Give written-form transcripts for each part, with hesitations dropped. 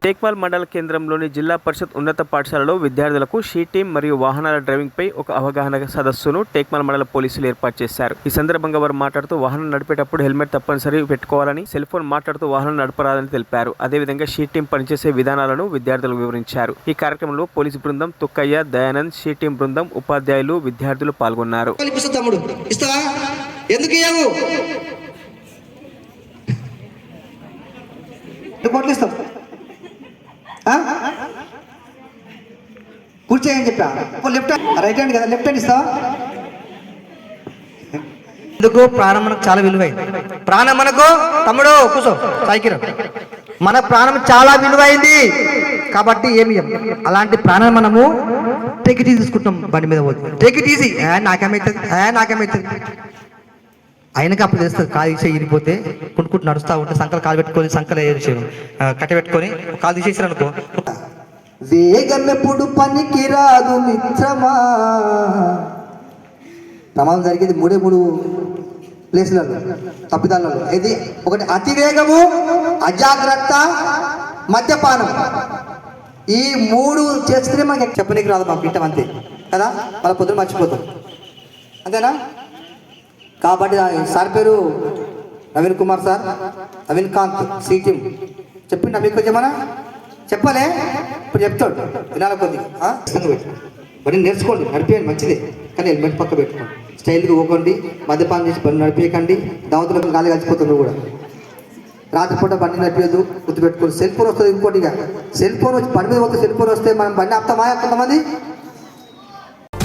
టేక్మాల్ మండల కేంద్రంలోని జిల్లా పరిషత్ ఉన్నత పాఠశాలలో విద్యార్థులకు షీటీం మరియు వాహనాల డ్రైవింగ్ పై ఒక అవగాహన సదస్సును టేక్మాల్ మండల పోలీసులు ఏర్పాటు చేశారు. ఈ సందర్భంగా వారు మాట్లాడుతూ వాహనం నడిపేటప్పుడు హెల్మెట్ తప్పనిసరి పెట్టుకోవాలని, సెల్ ఫోన్ మాట్లాడుతూ వాహనం నడపరాదని తెలిపారు. అదేవిధంగా షీటీం పనిచేసే విధానాలను విద్యార్థులకు వివరించారు. ఈ కార్యక్రమంలో పోలీసు బృందం, తుక్కయ్య, దయానంద్, షీటీం బృందం, ఉపాధ్యాయులు, విద్యార్థులు పాల్గొన్నారు. కూర్చోయని చెప్పా. లెఫ్ట్ రైట్ హ్యాండ్ కదా, లెఫ్ట్ హ్యాండ్ ఇస్తావా? ఎందుకు ప్రాణం మనకు చాలా విలువైంది. ప్రాణం మనకు తమ్ముడు కూర్చో సైకిల్, మన ప్రాణం చాలా విలువైంది కాబట్టి ఏమి అలాంటి ప్రాణం మనము టేక్ ఇట్ ఈజీ తీసుకుంటాం. బండి మీద పోతే టేక్ ఇట్ ఈజీ, నాకేమైతుంది అయినకి అప్పుడు తెలుస్తుంది. కాలు తీసే ఇరిగిపోతే కొనుక్కుంటూ నడుస్తూ ఉంటే సంకలు కాలు పెట్టుకొని సంకలు కట్ట పెట్టుకొని కాలు తీసేసారు అనుకో, వేగమెప్పుడు పనికి రాదు మిత్రమా. ప్రమాదం జరిగేది మూడు ప్లేసులలో, తప్పిదాలలో. ఇది ఒకటి అతివేగము, అజాగ్రత్త, మద్యపానం. ఈ 3 చేస్తే మనకి చెప్పనీకి రాదు, మాకు వింటాం అంతే కదా, వాళ్ళ పొద్దున మర్చిపోతాం అంతేనా. కాబట్టి సార్ పేరు నవీన్ కుమార్ సార్, నవీన్ కాంత్ సీటీం చెప్పిండు. మీకు కొంచెమన్నా చెప్పలే, ఇప్పుడు చెప్తాడు వినాల కొద్దిగా. బండి నేర్చుకోండి, నడిపేయండి మంచిదే, కానీ హెల్మెట్ పక్క పెట్టుకోండి. స్టైల్గా పోకండి, మద్యపానం చేసి బండి నడిపేయకండి. దావతులకు గాలి కలిసిపోతుంది కూడా. రాత్రిపూట బండి నడిపేయద్దు, గుర్తుపెట్టుకోండి. సెల్ ఫోన్ వస్తుంది. ఇంకోటిగా సెల్ ఫోన్ వచ్చి బండి మీద పోతే సెల్ ఫోన్ వస్తే మనం బండి ఆపుతామా కొంతమంది.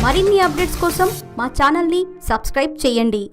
మరిన్ని అప్డేట్స్ కోసం మా ఛానల్ని సబ్స్క్రైబ్ చేయండి.